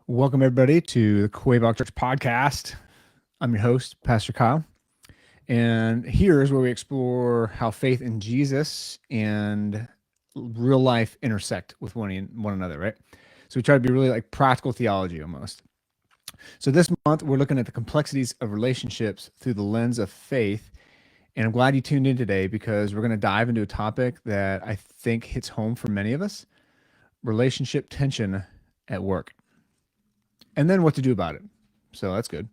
Welcome, everybody, to the Quaybach Church podcast. I'm your host, Pastor Kyle, and here's where we explore how faith in Jesus and real life intersect with one another, right? So we try to be really like practical theology almost. So this month, we're looking at the complexities of relationships through the lens of faith, and I'm glad you tuned in today because we're going to dive into a topic that I think hits home for many of us: relationship tension at work, and then what to do about it. So that's good.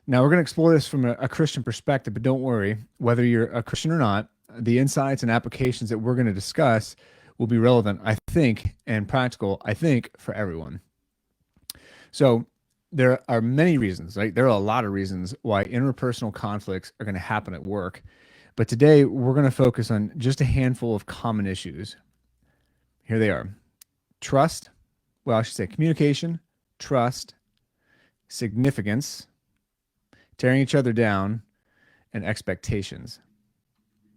Now, we're going to explore this from a Christian perspective, but don't worry, whether you're a Christian or not, the insights and applications that we're going to discuss will be relevant, I think, and practical, I think, for everyone. So, there are many reasons, right? There are a lot of reasons why interpersonal conflicts are going to happen at work. But today, we're going to focus on just a handful of common issues. Here they are: trust, well, I should say communication, trust, significance, tearing each other down, and expectations.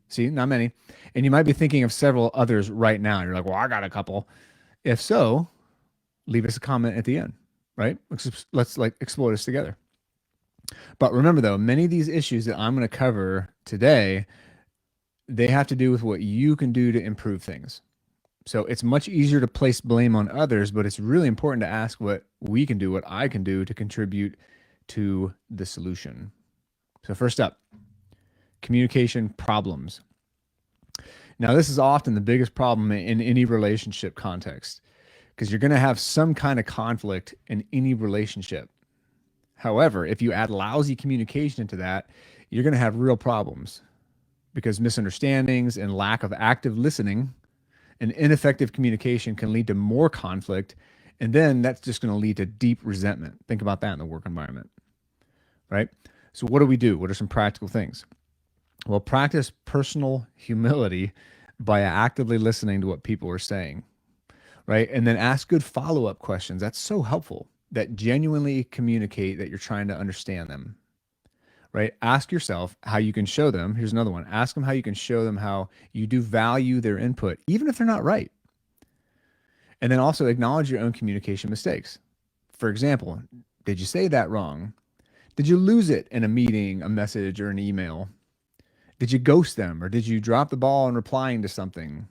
See, not many. And you might be thinking of several others right now. You're like, well, I got a couple. If so, leave us a comment at the end, right? Let's like explore this together. But remember though, many of these issues that I'm going to cover today, they have to do with what you can do to improve things. So it's much easier to place blame on others, but it's really important to ask what we can do, what I can do to contribute to the solution. So first up, communication problems. Now, this is often the biggest problem in any relationship context because you're going to have some kind of conflict in any relationship. However, if you add lousy communication into that, you're going to have real problems because misunderstandings and lack of active listening and ineffective communication can lead to more conflict. And then that's just going to lead to deep resentment. Think about that in the work environment, right? So what do we do? What are some practical things? Well, practice personal humility by actively listening to what people are saying, right? And then ask good follow-up questions. That's so helpful, that genuinely communicate that you're trying to understand them, right? Ask yourself how you can show them. Here's another one. Ask them how you can show them how you do value their input, even if they're not right. And then also acknowledge your own communication mistakes. For example, did you say that wrong? Did you lose it in a meeting, a message, or an email? Did you ghost them, or did you drop the ball in replying to something?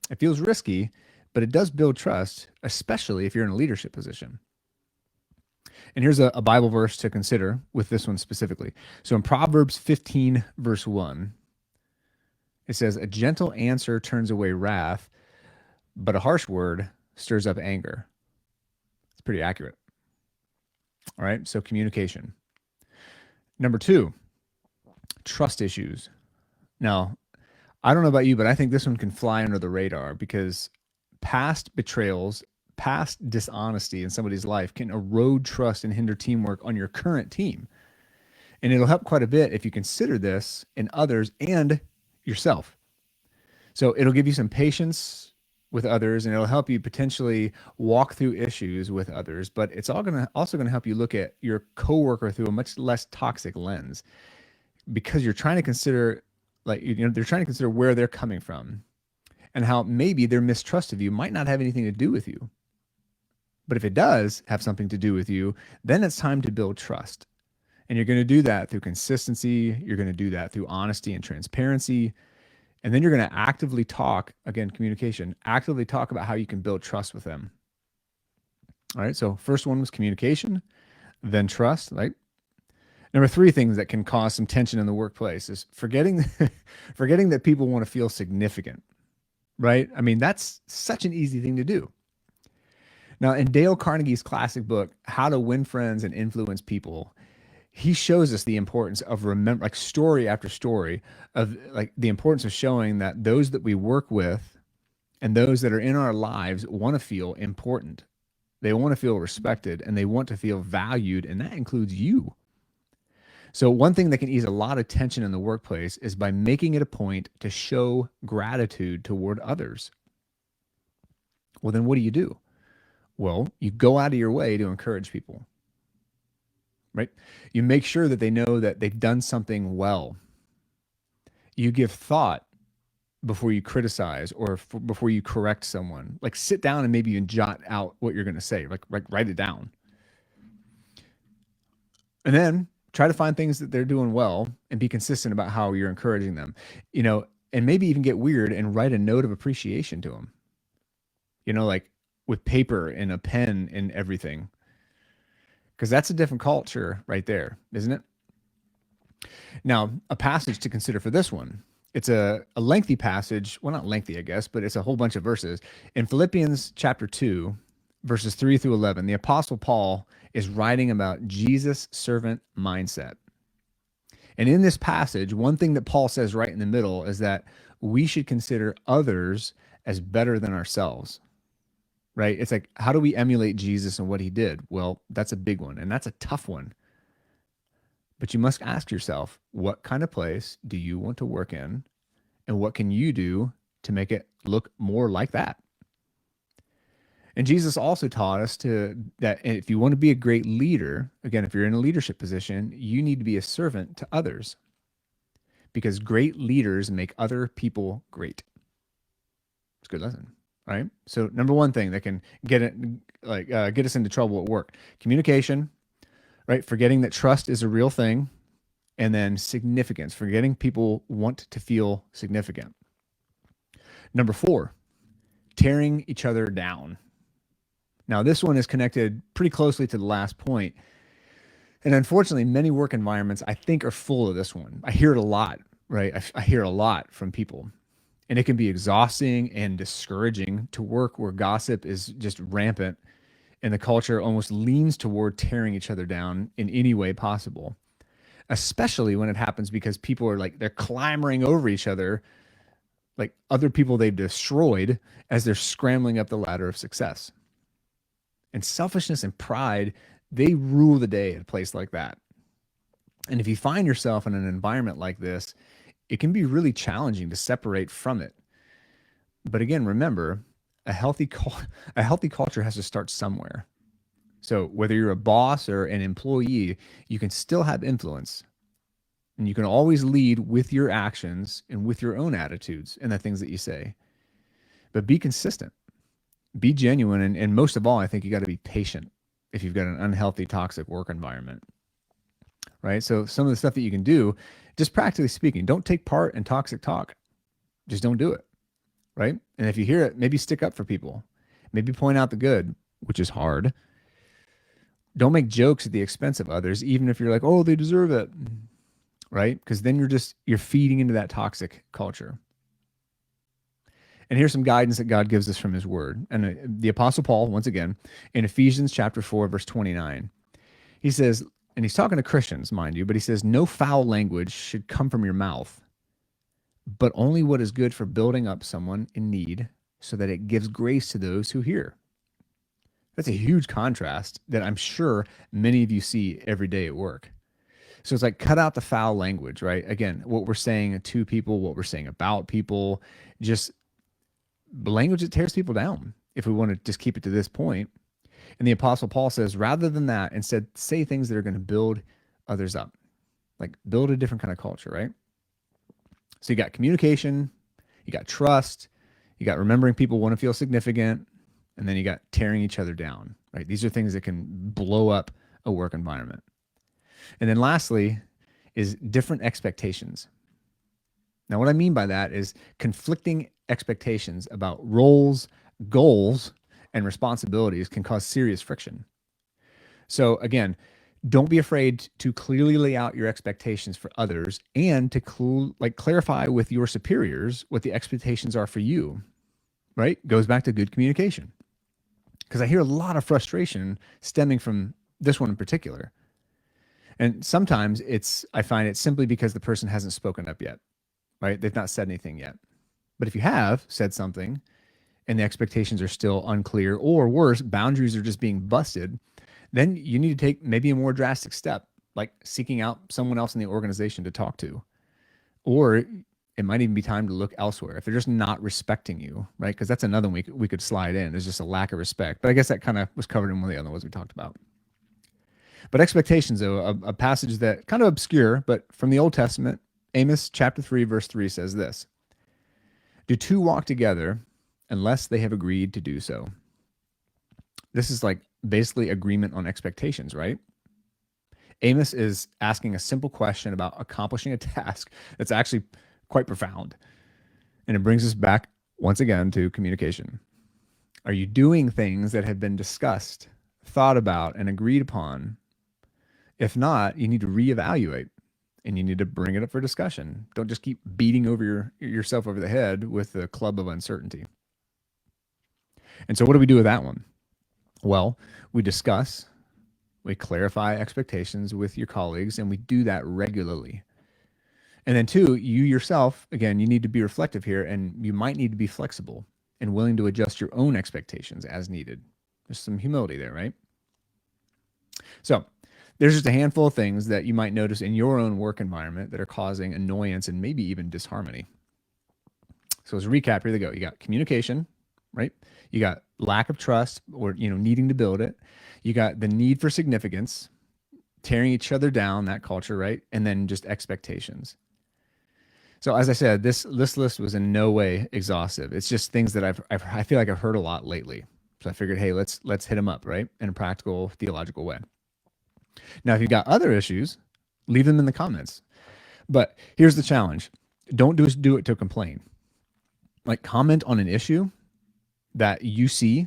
It feels risky, but it does build trust, especially if you're in a leadership position. And here's a Bible verse to consider with this one specifically. So in Proverbs 15, verse 1, it says, "A gentle answer turns away wrath, but a harsh word stirs up anger." It's pretty accurate. All right, so communication. Number two, trust issues. Now, I don't know about you, but I think this one can fly under the radar because past betrayals, past dishonesty in somebody's life can erode trust and hinder teamwork on your current team. And it'll help quite a bit if you consider this in others and yourself. So it'll give you some patience with others, and it'll help you potentially walk through issues with others, but it's also going to help you look at your coworker through a much less toxic lens because you're trying to consider, like, they're trying to consider where they're coming from and how maybe their mistrust of you might not have anything to do with you. But if it does have something to do with you, then it's time to build trust. And you're going to do that through consistency. You're going to do that through honesty and transparency. And then you're going to actively talk, again, communication, actively talk about how you can build trust with them. All right. So first one was communication, then trust, right? Number three things that can cause some tension in the workplace is forgetting that people want to feel significant, right? I mean, that's such an easy thing to do. Now, in Dale Carnegie's classic book, How to Win Friends and Influence People, he shows us the importance of like story after story of like the importance of showing that those that we work with and those that are in our lives want to feel important. They want to feel respected and they want to feel valued, and that includes you. So one thing that can ease a lot of tension in the workplace is by making it a point to show gratitude toward others. Well, then what do? Well, you go out of your way to encourage people, right? You make sure that they know that they've done something well. You give thought before you criticize or before you correct someone. Like sit down and maybe even jot out what you're going to say, like write it down. And then try to find things that they're doing well and be consistent about how you're encouraging them, you know, and maybe even get weird and write a note of appreciation to them, like with paper and a pen and everything. Because that's a different culture right there, isn't it? Now, a passage to consider for this one. It's a lengthy passage. Well, not lengthy, I guess, but it's a whole bunch of verses. In Philippians chapter 2, verses 3 through 11, the Apostle Paul is writing about Jesus' servant mindset. And in this passage, one thing that Paul says right in the middle is that we should consider others as better than ourselves, right? It's like, how do we emulate Jesus and what he did? Well, that's a big one, and that's a tough one. But you must ask yourself, what kind of place do you want to work in? And what can you do to make it look more like that? And Jesus also taught us that if you want to be a great leader, again, if you're in a leadership position, you need to be a servant to others, because great leaders make other people great. It's a good lesson, right? So number one thing that can get us into trouble at work: communication, right? Forgetting that trust is a real thing. And then significance, forgetting people want to feel significant. Number 4, tearing each other down. Now, this one is connected pretty closely to the last point. And unfortunately, many work environments, I think, are full of this one. I hear it a lot, right? I hear a lot from people. And it can be exhausting and discouraging to work where gossip is just rampant and the culture almost leans toward tearing each other down in any way possible, especially when it happens because people are like, they're clamoring over each other, like other people they've destroyed, as they're scrambling up the ladder of success. And selfishness and pride, they rule the day at a place like that. And if you find yourself in an environment like this, it can be really challenging to separate from it. But again, remember, a healthy culture has to start somewhere. So whether you're a boss or an employee, you can still have influence, and you can always lead with your actions and with your own attitudes and the things that you say. But be consistent, be genuine, and most of all, I think you got to be patient if you've got an unhealthy, toxic work environment, right? So some of the stuff that you can do, just practically speaking, don't take part in toxic talk. Just don't do it, right? And if you hear it, maybe stick up for people. Maybe point out the good, which is hard. Don't make jokes at the expense of others, even if you're like, oh, they deserve it, right? Because then you're feeding into that toxic culture. And here's some guidance that God gives us from his word. And the Apostle Paul, once again, in Ephesians chapter 4, verse 29, he says, and he's talking to Christians, mind you, but he says, no foul language should come from your mouth, but only what is good for building up someone in need, so that it gives grace to those who hear. That's a huge contrast that I'm sure many of you see every day at work. So it's like, cut out the foul language, right? Again, what we're saying to people, what we're saying about people, just language that tears people down, if we want to just keep it to this point. And the Apostle Paul says, rather than that, instead say things that are going to build others up, like build a different kind of culture, right? So you got communication, you got trust, you got remembering people want to feel significant, and then you got tearing each other down, right? These are things that can blow up a work environment. And then lastly is different expectations. Now, what I mean by that is conflicting expectations about roles, goals, and responsibilities can cause serious friction. So again, don't be afraid to clearly lay out your expectations for others and to clarify with your superiors what the expectations are for you, right? Goes back to good communication. Because I hear a lot of frustration stemming from this one in particular. And sometimes I find it's simply because the person hasn't spoken up yet, right? They've not said anything yet. But if you have said something and the expectations are still unclear, or worse, boundaries are just being busted, then you need to take maybe a more drastic step, like seeking out someone else in the organization to talk to. Or it might even be time to look elsewhere if they're just not respecting you, right? Because that's another one we could slide in. There's just a lack of respect. But I guess that kind of was covered in one of the other ones we talked about. But expectations, though, a passage that kind of obscure, but from the Old Testament, Amos chapter 3, verse 3 says this: Do two walk together unless they have agreed to do so? This is like basically agreement on expectations, right? Amos is asking a simple question about accomplishing a task that's actually quite profound. And it brings us back once again to communication. Are you doing things that have been discussed, thought about, and agreed upon? If not, you need to reevaluate and you need to bring it up for discussion. Don't just keep beating yourself over the head with the club of uncertainty. And so what do we do with that one? Well, we discuss, we clarify expectations with your colleagues, and we do that regularly. And then two, you yourself, again, you need to be reflective here, and you might need to be flexible and willing to adjust your own expectations as needed. There's some humility there, right? So there's just a handful of things that you might notice in your own work environment that are causing annoyance and maybe even disharmony. So as a recap, here they go. You got communication, right? You got lack of trust or, needing to build it. You got the need for significance, tearing each other down, that culture, right? And then just expectations. So as I said, this list was in no way exhaustive. It's just things that I feel like I've heard a lot lately. So I figured, hey, let's hit them up, right? In a practical, theological way. Now, if you've got other issues, leave them in the comments. But here's the challenge. Don't just do it to complain. Like, comment on an issue that you see,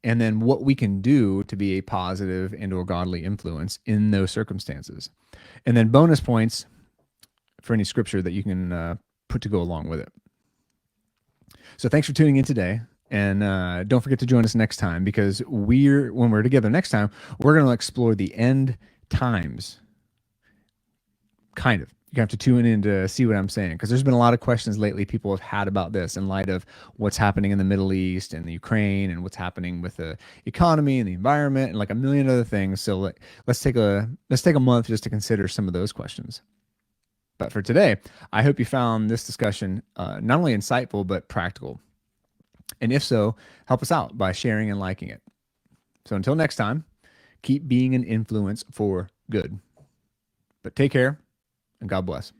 and then what we can do to be a positive and or godly influence in those circumstances. And then bonus points for any scripture that you can put to go along with it. So thanks for tuning in today. And don't forget to join us next time, because when we're together next time, we're going to explore the end times. Kind of. You have to tune in to see what I'm saying, because there's been a lot of questions lately people have had about this in light of what's happening in the Middle East and the Ukraine and what's happening with the economy and the environment and like a million other things. So let's take a month just to consider some of those questions. But for today, I hope you found this discussion not only insightful, but practical. And if so, help us out by sharing and liking it. So until next time, keep being an influence for good. But take care, and God bless.